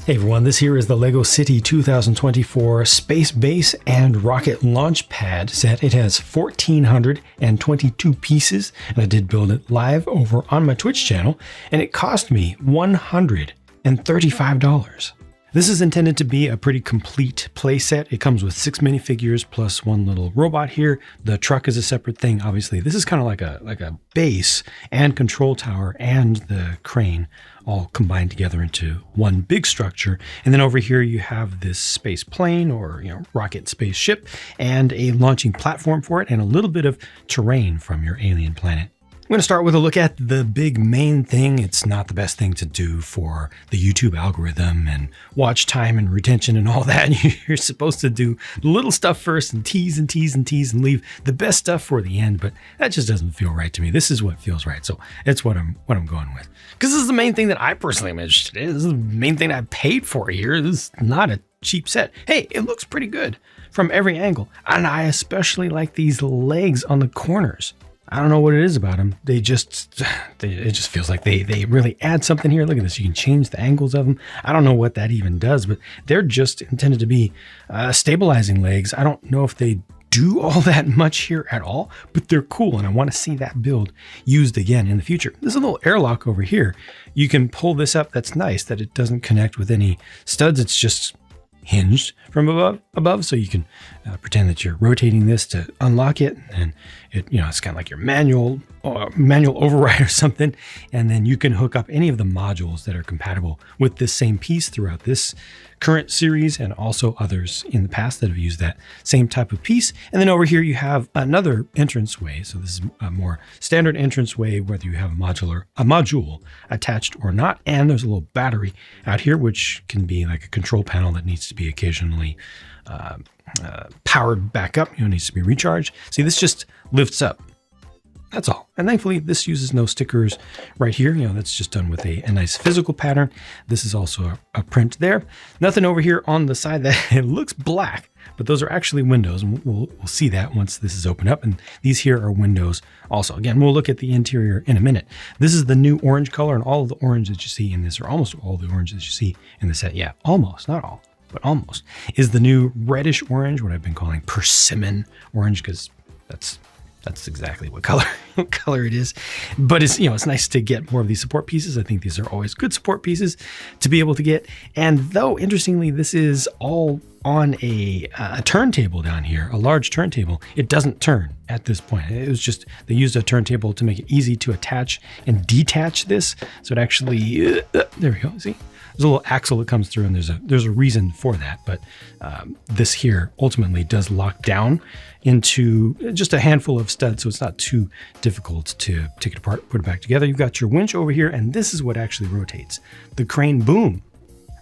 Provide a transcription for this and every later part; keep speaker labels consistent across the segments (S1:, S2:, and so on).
S1: Hey everyone, this here is the LEGO City 2024 Space Base and Rocket Launch Pad set. It has 1,422 pieces, and I did build it live over on my Twitch channel, and it cost me $135. This is intended to be a pretty complete play set. It comes with 6 minifigures plus one little robot here. The truck is a separate thing, obviously. This is kind of like a base and control tower and the crane all combined together into one big structure. And then over here you have this space plane or rocket spaceship and a launching platform for it and a little bit of terrain from your alien planet. I'm going to start with a look at the big main thing. It's not the best thing to do for the YouTube algorithm and watch time and retention and all that. You're supposed to do the little stuff first and tease and tease and tease and leave the best stuff for the end, but that just doesn't feel right to me. This is what feels right. So it's what I'm going with. Because this is the main thing that I personally am interested in. This is the main thing I paid for here. This is not a cheap set. Hey, it looks pretty good from every angle. And I especially like these legs on the corners. I don't know what it is about them. It just feels like they really add something here. Look at this. You can change the angles of them. I don't know what that even does, but they're just intended to be stabilizing legs. I don't know if they do all that much here at all, but they're cool. And I want to see that build used again in the future. There's a little airlock over here. You can pull this up. That's nice that it doesn't connect with any studs. It's just hinged from above, so you can pretend that you're rotating this to unlock it, and it's kind of like your manual override or something, and then you can hook up any of the modules that are compatible with this same piece throughout this current series and also others in the past that have used that same type of piece. And then over here you have another entranceway. So this is a more standard entranceway, whether you have a module attached or not. And there's a little battery out here, which can be like a control panel that needs to be occasionally powered back up. It needs to be recharged. See, this just lifts up. That's all. And thankfully, this uses no stickers right here. That's just done with a nice physical pattern. This is also a print there. Nothing over here on the side that it looks black, but those are actually windows. And we'll see that once this is opened up. And these here are windows also. Again, we'll look at the interior in a minute. This is the new orange color, and all of the orange that you see in this, or almost all the orange that you see in the set. Yeah, almost, not all, but almost, is the new reddish orange, what I've been calling persimmon orange, because that's exactly what color it is. But it's it's nice to get more of these support pieces. I think these are always good support pieces to be able to get. And though interestingly, this is all on a turntable down here, a large turntable, it doesn't turn at this point. It was just, they used a turntable to make it easy to attach and detach this. So it actually, there we go, see? There's a little axle that comes through, and there's a reason for that. But this here ultimately does lock down into just a handful of studs, so it's not too difficult to take it apart, put it back together. You've got your winch over here, and this is what actually rotates. The crane boom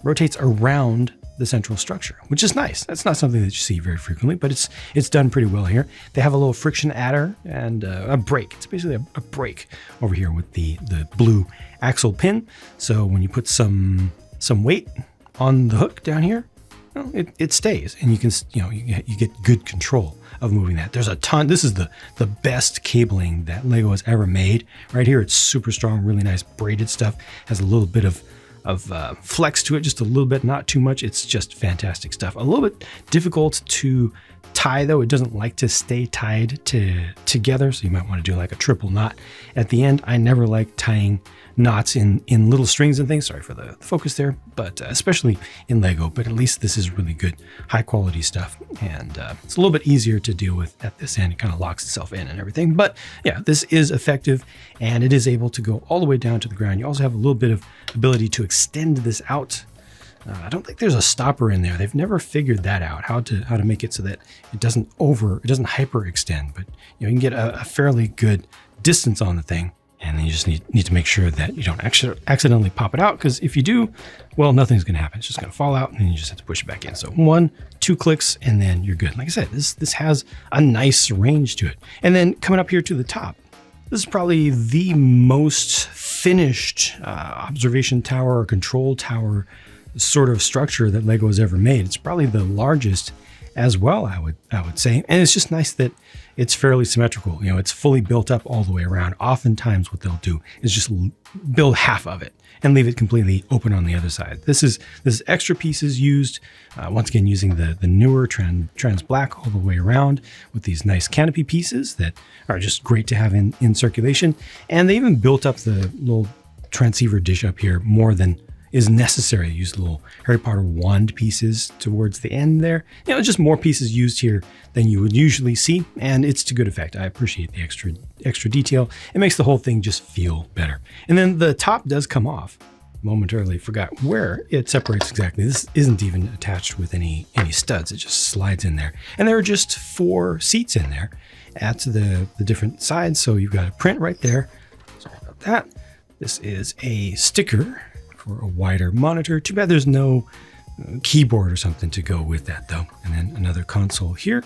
S1: rotates around the central structure, which is nice. That's not something that you see very frequently, but it's done pretty well here. They have a little friction adder and a brake. It's basically a brake over here with the blue axle pin. So when you put some weight on the hook down here, well, it stays, and you can you get good control of moving that. There's a ton. This is the best cabling that LEGO has ever made. Right here, it's super strong, really nice braided stuff. Has a little bit of flex to it, just a little bit, not too much. It's just fantastic stuff. A little bit difficult to tie though. It doesn't like to stay tied together, so you might want to do like a triple knot at the end. I never like tying knots in little strings and things. Sorry for the focus there, but especially in LEGO. But at least this is really good, high quality stuff, and it's a little bit easier to deal with at this end. It kind of locks itself in and everything. But yeah, this is effective, and it is able to go all the way down to the ground. You also have a little bit of ability to extend this out. I don't think there's a stopper in there. They've never figured that out, how to make it so that it doesn't hyperextend, but you can get a fairly good distance on the thing. And then you just need to make sure that you don't accidentally pop it out, because if you do, well, nothing's going to happen. It's just going to fall out, and then you just have to push it back in. So 1-2 clicks, and then you're good. Like I said, this has a nice range to it. And then coming up here to the top, this is probably the most finished observation tower or control tower sort of structure that LEGO has ever made. It's probably the largest as well, I would say. And it's just nice that it's fairly symmetrical. You know, it's fully built up all the way around. Oftentimes what they'll do is just build half of it and leave it completely open on the other side. This is extra pieces used, once again, using the newer trans black all the way around with these nice canopy pieces that are just great to have in circulation. And they even built up the little transceiver dish up here more than is necessary. Use the little Harry Potter wand pieces towards the end there. You know, just more pieces used here than you would usually see, and it's to good effect. I appreciate the extra detail. It makes the whole thing just feel better. And then the top does come off. Momentarily forgot where it separates exactly. This isn't even attached with any studs. It just slides in there. And there are just 4 seats in there at the different sides. So you've got a print right there. Sorry about that. This is a sticker for a wider monitor. Too bad there's no keyboard or something to go with that though. And then another console here,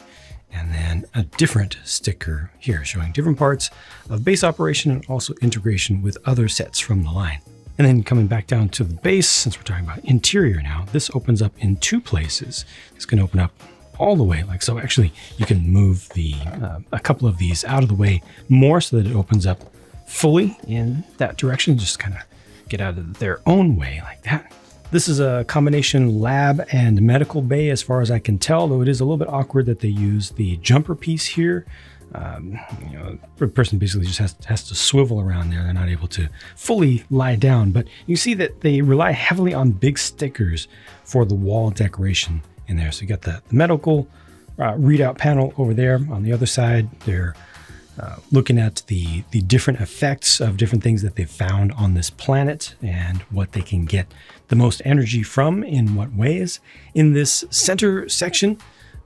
S1: and then a different sticker here showing different parts of base operation and also integration with other sets from the line. And then coming back down to the base, since we're talking about interior now, this opens up in 2 places. It's going to open up all the way like so. Actually, you can move a couple of these out of the way more so that it opens up fully in that direction. Just kind of get out of their own way like that. This is a combination lab and medical bay as far as I can tell, though it is a little bit awkward that they use the jumper piece here. You know, the person basically just has to swivel around there. They're not able to fully lie down, but you see that they rely heavily on big stickers for the wall decoration in there. So you got the medical readout panel over there. On the other side, they're looking at the different effects of different things that they've found on this planet and what they can get the most energy from in what ways. In this center section,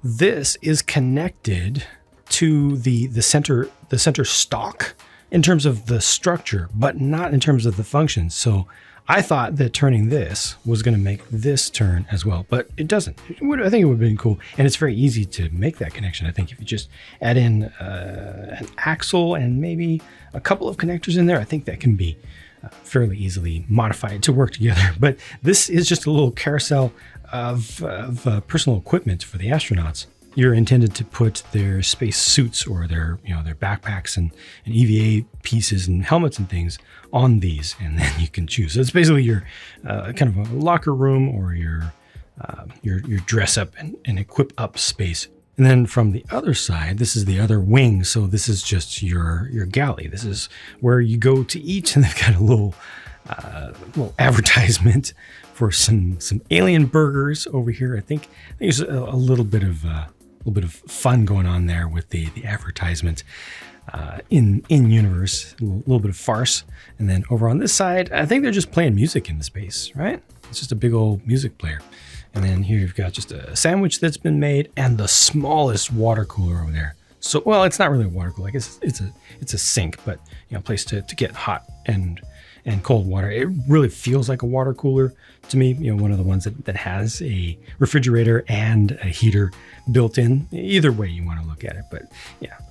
S1: this is connected to the center stalk in terms of the structure, but not in terms of the functions. So I thought that turning this was going to make this turn as well, but it doesn't. I think it would have been cool, and it's very easy to make that connection. I think if you just add in an axle and maybe a couple of connectors in there, I think that can be fairly easily modified to work together. But this is just a little carousel of personal equipment for the astronauts. You're intended to put their space suits or their backpacks and EVA pieces and helmets and things on these, and then you can choose. So it's basically your kind of a locker room or your dress up and equip up space. And then from the other side, this is the other wing. So this is just your galley. This is where you go to eat, and they've got a little advertisement for some alien burgers over here. I think there's a little bit of fun going on there with the advertisement in universe, a little bit of farce. And then over on this side, I think they're just playing music in the space, right? It's just a big old music player. And then here you've got just a sandwich that's been made and the smallest water cooler over there. So, well, it's not really a water cooler. I guess it's a sink, but a place to get hot and cold water. It really feels like a water cooler to me. One of the ones that has a refrigerator and a heater built in. Either way you want to look at it, but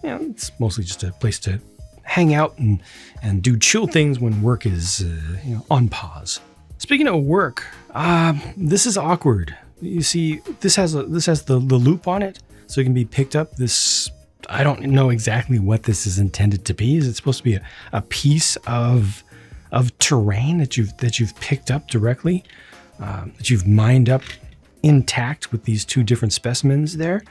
S1: it's mostly just a place to hang out and do chill things when work is on pause. Speaking of work, this is awkward. You see, this has the loop on it, so it can be picked up. I don't know exactly what this is intended to be. Is it supposed to be a piece of terrain that you've picked up directly, that you've mined up intact with these 2 different specimens there?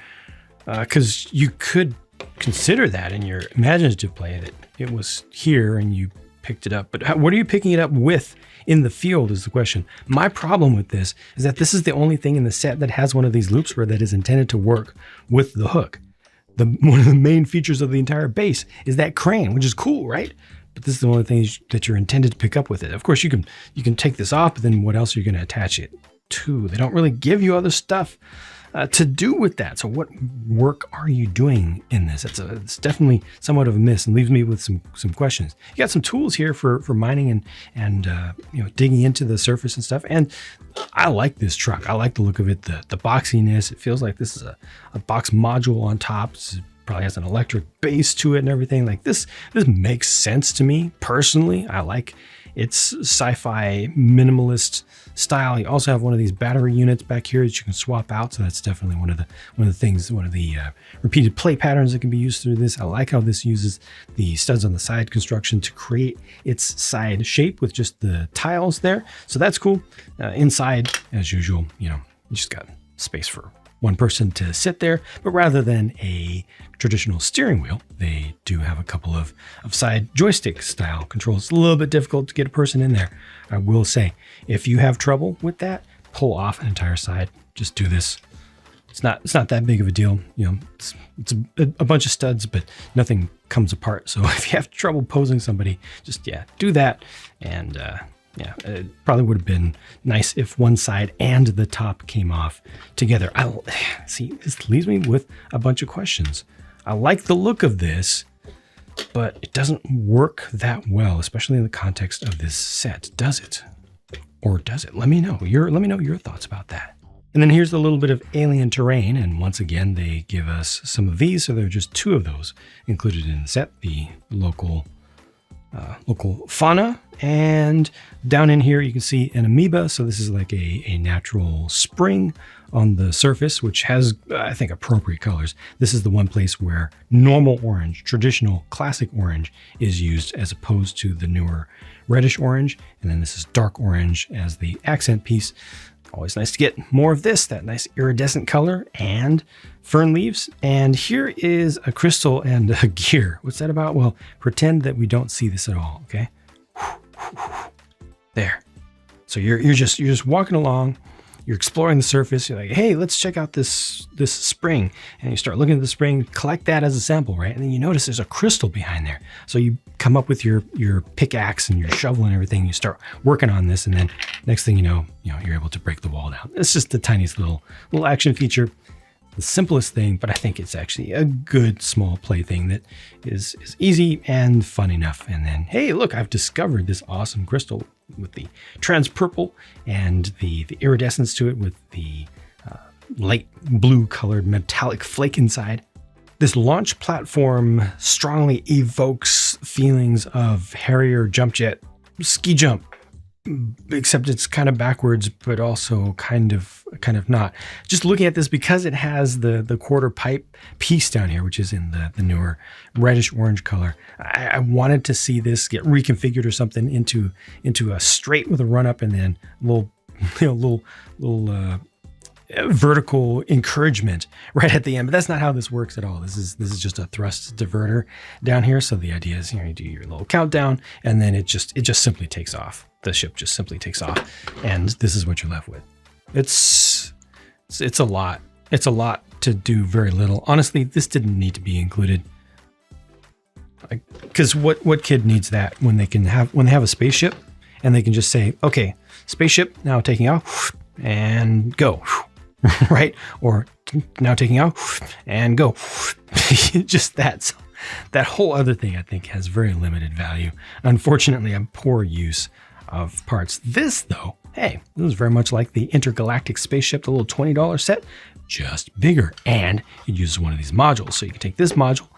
S1: Because you could consider that in your imaginative play that it was here and you picked it up. But what are you picking it up with in the field is the question. My problem with this is that this is the only thing in the set that has one of these loops where that is intended to work with the hook. One of the main features of the entire base is that crane, which is cool, right? But this is the only thing that you're intended to pick up with it. Of course, you can take this off, but then what else are you going to attach it to? They don't really give you other stuff to do with that. So what work are you doing in this? It's definitely somewhat of a miss and leaves me with some questions. You got some tools here for mining and digging into the surface and stuff. And I like this truck. I like the look of it, the boxiness. It feels like this is a box module on top. It probably has an electric base to it and everything. Like this makes sense to me personally. I like It's sci-fi minimalist style. You also have one of these battery units back here that you can swap out. So that's definitely one of the repeated play patterns that can be used through this. I like how this uses the studs on the side construction to create its side shape with just the tiles there. So that's cool. Inside, as usual, you just got space for one person to sit there, but rather than a traditional steering wheel, they do have a couple of side joystick style controls. It's a little bit difficult to get a person in there. I will say, if you have trouble with that, pull off an entire side. Just do this. It's not that big of a deal. It's a bunch of studs, but nothing comes apart. So if you have trouble posing somebody, just do that. And it probably would have been nice if one side and the top came off together. See, this leaves me with a bunch of questions. I like the look of this, but it doesn't work that well, especially in the context of this set. Does it? Or does it? Let me know your thoughts about that. And then here's a little bit of alien terrain. And once again, they give us some of these. So there are just 2 of those included in the set, the local fauna, and down in here you can see an amoeba. So this is like a natural spring on the surface, which has, I think, appropriate colors. This is the one place where normal orange, traditional classic orange, is used as opposed to the newer reddish orange. And then this is dark orange as the accent piece. Always nice to get more of this, that nice iridescent color, and fern leaves. And here is a crystal and a gear. What's that about? Well, pretend that we don't see this at all, okay? There. So you're just walking along, you're exploring the surface, you're like, hey, let's check out this spring. And you start looking at the spring, collect that as a sample, right? And then you notice there's a crystal behind there. So you come up with your pickaxe and your shovel and everything, you start working on this, and then next thing you know, you're able to break the wall down. It's just the tiniest little action feature. The simplest thing, but I think it's actually a good small play thing that is easy and fun enough. And then, hey, look, I've discovered this awesome crystal with the trans purple and the iridescence to it with the light blue colored metallic flake inside. This launch platform strongly evokes feelings of Harrier jump jet ski jump, except it's kind of backwards, but also kind of not. Just looking at this, because it has the quarter pipe piece down here, which is in the newer reddish orange color, I wanted to see this get reconfigured or something into a straight with a run up and then little vertical encouragement right at the end. But that's not how this works at all. This is just a thrust diverter down here. So the idea is, you do your little countdown, and then it just simply takes off. The ship just simply takes off, and this is what you're left with. It's a lot. It's a lot to do very little. Honestly, this didn't need to be included. Because what kid needs that when they have a spaceship and they can just say, okay, spaceship now taking off and go, right? Or now taking off and go. Just that. So that whole other thing, I think, has very limited value. Unfortunately, a poor use of parts. This, though, hey, this is very much like the intergalactic spaceship, the little $20 set, just bigger. And it uses one of these modules. So you can take this module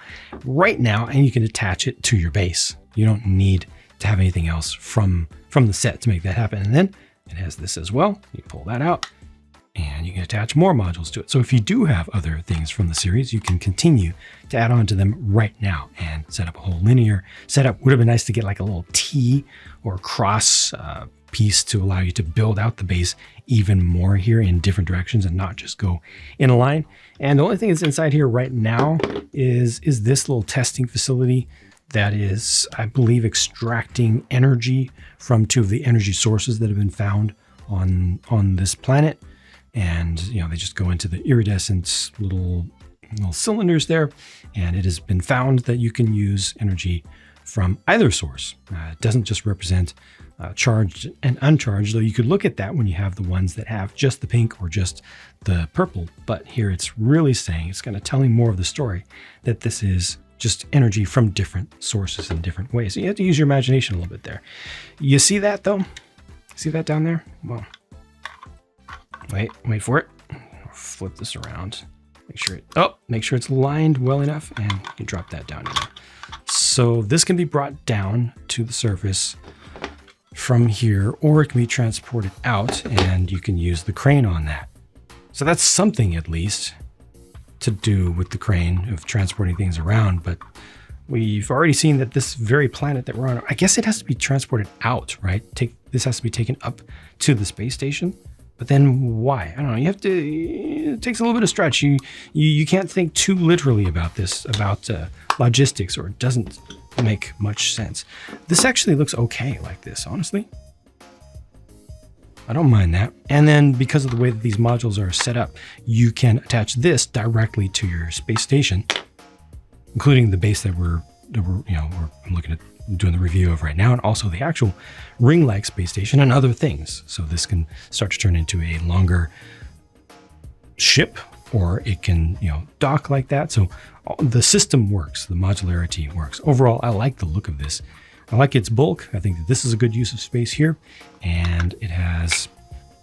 S1: right now and you can attach it to your base. You don't need to have anything else from the set to make that happen. And then it has this as well. You pull that out and you can attach more modules to it. So if you do have other things from the series, you can continue to add on to them right now and set up a whole linear setup. Would have been nice to get like a little T or cross piece to allow you to build out the base even more here in different directions and not just go in a line. And the only thing that's inside here right now is this little testing facility that is, I believe, extracting energy from 2 of the energy sources that have been found on this planet. And, they just go into the iridescent little cylinders there. And it has been found that you can use energy from either source. It doesn't just represent charged and uncharged, though you could look at that when you have the ones that have just the pink or just the purple. But here it's really saying, it's kind of telling more of the story that this is just energy from different sources in different ways. So you have to use your imagination a little bit there. You see that, though? See that down there? Well, wait for it. Flip this around. Make sure it's lined well enough, and you can drop that down here. So this can be brought down to the surface from here, or it can be transported out and you can use the crane on that. So that's something at least to do with the crane of transporting things around. But we've already seen that this very planet that we're on, I guess it has to be transported out, right? This has to be taken up to the space station. But then why? I don't know. You have to, it takes a little bit of stretch. You can't think too literally about this, about logistics, or it doesn't make much sense. This actually looks okay like this, honestly. I don't mind that. And then because of the way that these modules are set up, you can attach this directly to your space station, including the base that I'm looking at doing the review of right now, and also the actual ring-like space station and other things. So this can start to turn into a longer ship, or it can, dock like that. So the system works, the modularity works. Overall, I like the look of this. I like its bulk. I think that this is a good use of space here, and it has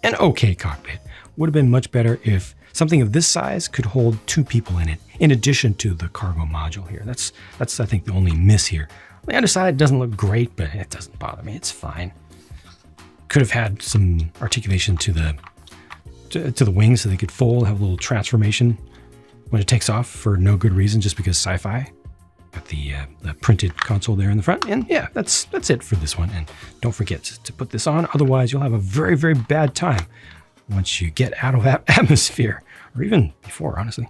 S1: an okay cockpit. Would have been much better if something of this size could hold 2 people in it, in addition to the cargo module here. That's I think the only miss here. The underside doesn't look great, but it doesn't bother me. It's fine. Could have had some articulation to the wings so they could fold, have a little transformation when it takes off for no good reason, just because sci-fi. Got the printed console there in the front, and yeah, that's it for this one. And don't forget to put this on, otherwise you'll have a very, very bad time once you get out of that atmosphere, or even before, honestly.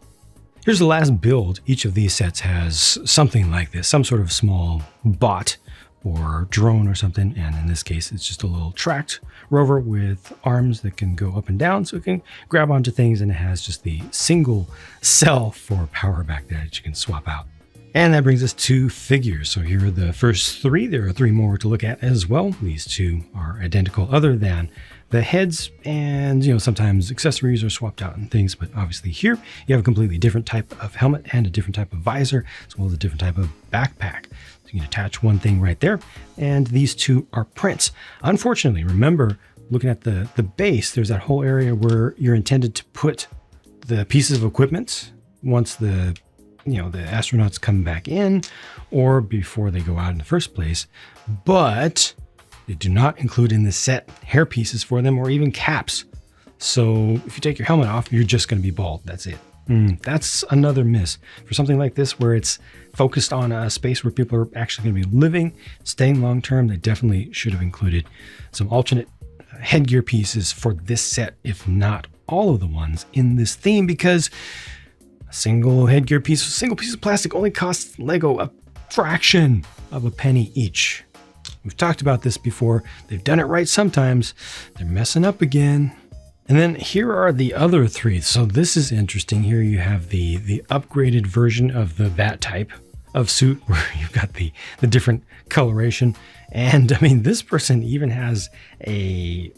S1: Here's the last build. Each of these sets has something like this, some sort of small bot or drone or something. And in this case, it's just a little tracked rover with arms that can go up and down, so it can grab onto things, and it has just the single cell for power back there that you can swap out. And that brings us to figures. So here are the first 3. There are 3 more to look at as well. These 2 are identical other than the heads, and sometimes accessories are swapped out and things. But obviously here you have a completely different type of helmet and a different type of visor, as well as a different type of backpack. So you can attach one thing right there, and these 2 are prints. Unfortunately, remember, looking at the base, there's that whole area where you're intended to put the pieces of equipment once the astronauts come back in, or before they go out in the first place. But they do not include in the set hair pieces for them, or even caps. So if you take your helmet off, you're just going to be bald. That's it. That's another miss for something like this, where it's focused on a space where people are actually going to be living, staying long term. They definitely should have included some alternate headgear pieces for this set, if not all of the ones in this theme, because a single headgear piece, a single piece of plastic only costs Lego a fraction of a penny each. We've talked about this before. They've done it right sometimes. They're messing up again. And then here are the other 3. So this is interesting. Here you have the upgraded version of that type of suit, where you've got the different coloration. And I mean, this person even has a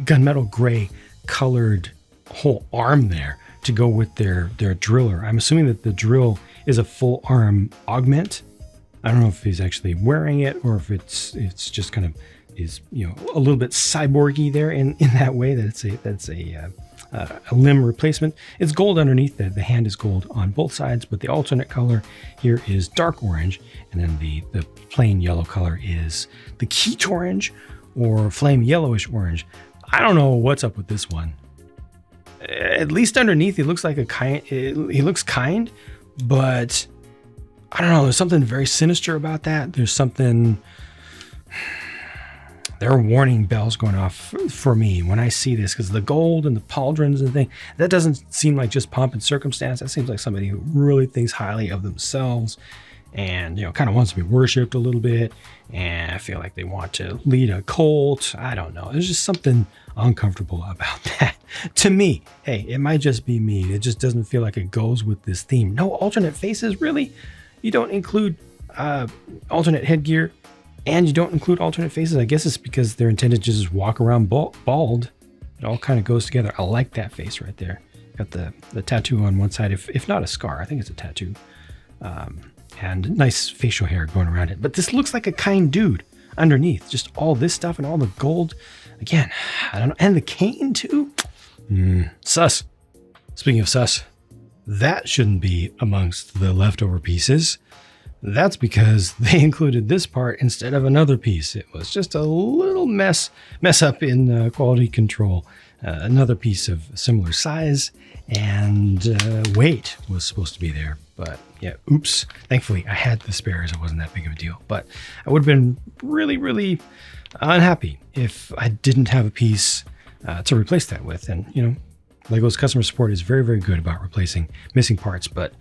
S1: gunmetal gray colored whole arm there to go with their driller. I'm assuming that the drill is a full arm augment. I don't know if he's actually wearing it, or if it's just kind of is a little bit cyborgy there in that way, that it's a limb replacement. It's gold underneath. The hand is gold on both sides, but the alternate color here is dark orange, and then the plain yellow color is the Keat orange, or flame yellowish orange. I don't know what's up with this one. At least underneath, he looks like he looks kind, but I don't know. There's something very sinister about that. There's something. There are warning bells going off for me when I see this, because the gold and the pauldrons and thing, that doesn't seem like just pomp and circumstance. That seems like somebody who really thinks highly of themselves, and kind of wants to be worshipped a little bit, and I feel like they want to lead a cult. I don't know. There's just something uncomfortable about that to me. Hey, it might just be me. It just doesn't feel like it goes with this theme. No alternate faces, really? You don't include alternate headgear, and you don't include alternate faces. I guess it's because they're intended to just walk around bald. It all kind of goes together. I like that face right there. Got the tattoo on one side, if not a scar. I think it's a tattoo. And nice facial hair going around it. But this looks like a kind dude underneath. Just all this stuff and all the gold. Again, I don't know. And the cane too? Sus. Speaking of sus, that shouldn't be amongst the leftover pieces. That's because they included this part instead of another piece. It was just a little mess up in quality control. Another piece of similar size and weight was supposed to be there. But yeah, oops. Thankfully, I had the spares. It wasn't that big of a deal. But I would have been really, really unhappy if I didn't have a piece to replace that with. And, you know, LEGO's customer support is very, very good about replacing missing parts. But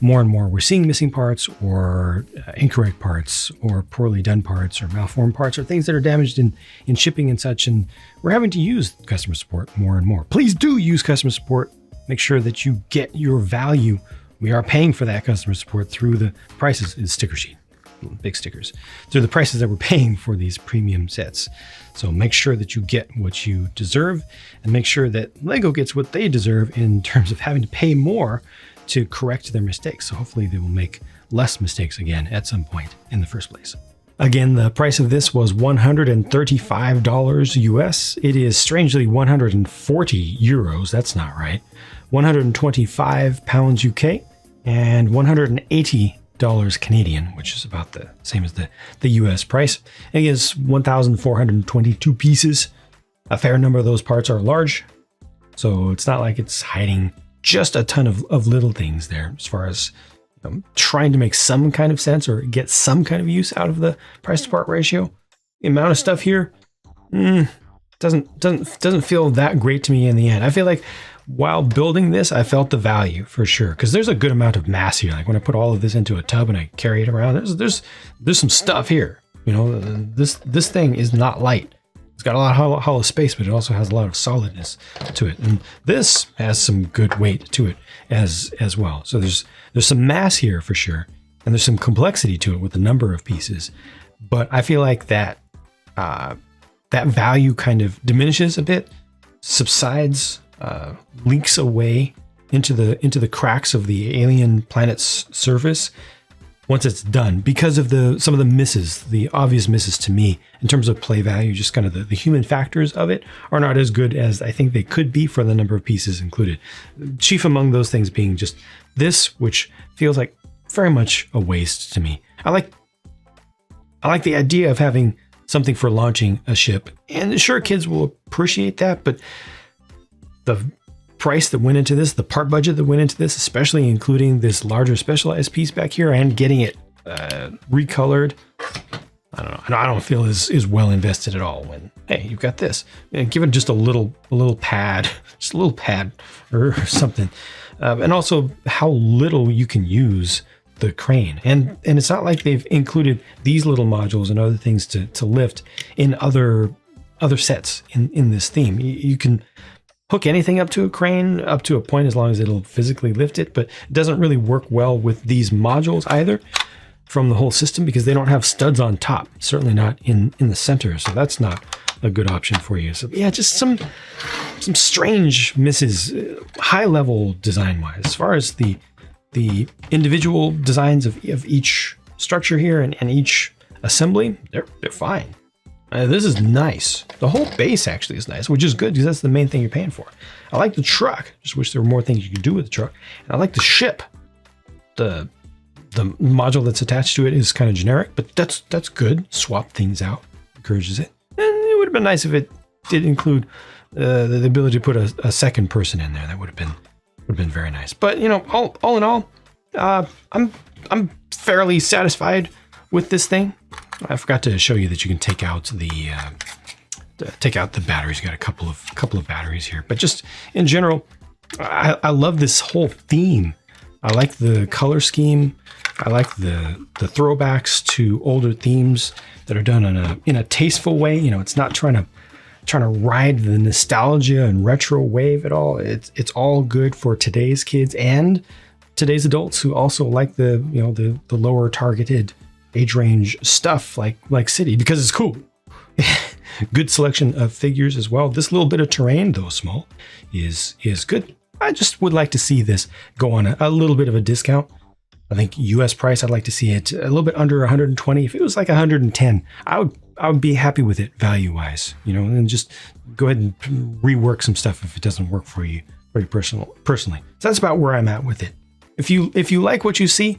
S1: more and more, we're seeing missing parts or incorrect parts or poorly done parts or malformed parts or things that are damaged in shipping and such. And we're having to use customer support more and more. Please do use customer support. Make sure that you get your value. We are paying for that customer support through the prices, is sticker sheet, big stickers, through the prices that we're paying for these premium sets. So make sure that you get what you deserve and make sure that LEGO gets what they deserve in terms of having to pay more to correct their mistakes. So hopefully they will make less mistakes again at some point in the first place. Again, the price of this was $135 US. It is strangely 140 euros. That's not right. 125 pounds UK and $180 Canadian, which is about the same as the US price. It is 1,422 pieces. A fair number of those parts are large, so it's not like it's hiding just a ton of little things there as far as trying to make some kind of sense or get some kind of use out of the price to part ratio. The amount of stuff here doesn't feel that great to me in the end. I feel like while building this, I felt the value for sure, because there's a good amount of mass here. Like when I put all of this into a tub and I carry it around, there's some stuff here. You know, this thing is not light. It's got a lot of hollow space, but it also has a lot of solidness to it. And this has some good weight to it as well. So there's some mass here for sure. And there's some complexity to it with the number of pieces. But I feel like that value kind of diminishes a bit, subsides, leaks away into the cracks of the alien planet's surface once it's done, because of some of the misses, the obvious misses to me in terms of play value. Just kind of the human factors of it are not as good as I think they could be for the number of pieces included. Chief among those things being just this, which feels like very much a waste to me. I like the idea of having something for launching a ship, and sure, kids will appreciate that, but the price that went into this, the part budget that went into this, especially including this larger specialized piece back here and getting it recolored, I don't know. And I don't feel is well invested at all. When, hey, you've got this, and give it just a little pad, just a little pad or something, and also how little you can use the crane. And it's not like they've included these little modules and other things to lift in other sets in this theme. You can hook anything up to a crane up to a point as long as it'll physically lift it, but it doesn't really work well with these modules either from the whole system because they don't have studs on top, certainly not in the center. So that's not a good option for you. So yeah, just some strange misses, high level design wise. As far as the individual designs of each structure here and each assembly, they're fine. This is nice. The whole base actually is nice, which is good because that's the main thing you're paying for. I like the truck. Just wish there were more things you could do with the truck. And I like the ship. The module that's attached to it is kind of generic, but that's good. Swap things out. Encourages it. And it would have been nice if it did include the ability to put a second person in there. That would have been very nice. But you know, all in all, I'm fairly satisfied with this thing. I forgot to show you that you can take out the batteries. You got a couple of batteries here, but just in general, I love this whole theme. I like the color scheme. I like the throwbacks to older themes that are done in a tasteful way. You know, it's not trying to ride the nostalgia and retro wave at all. It's all good for today's kids and today's adults who also like the lower targeted age range stuff like City, because it's cool. Good selection of figures as well. This little bit of terrain, though small, is good. I just would like to see this go on a little bit of a discount. I think US price, I'd like to see it a little bit under 120. If it was like 110, I would be happy with it value wise, you know, and just go ahead and rework some stuff if it doesn't work for you personally. So that's about where I'm at with it. If you like what you see,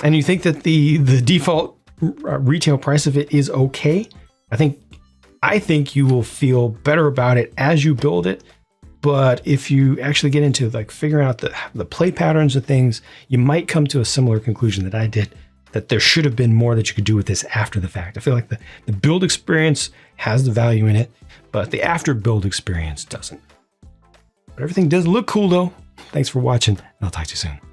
S1: and you think that the default retail price of it is okay, I think you will feel better about it as you build it. But if you actually get into like figuring out the play patterns of things, you might come to a similar conclusion that I did, that there should have been more that you could do with this after the fact. I feel like the build experience has the value in it, but the after build experience doesn't. But everything does look cool though. Thanks for watching, and I'll talk to you soon.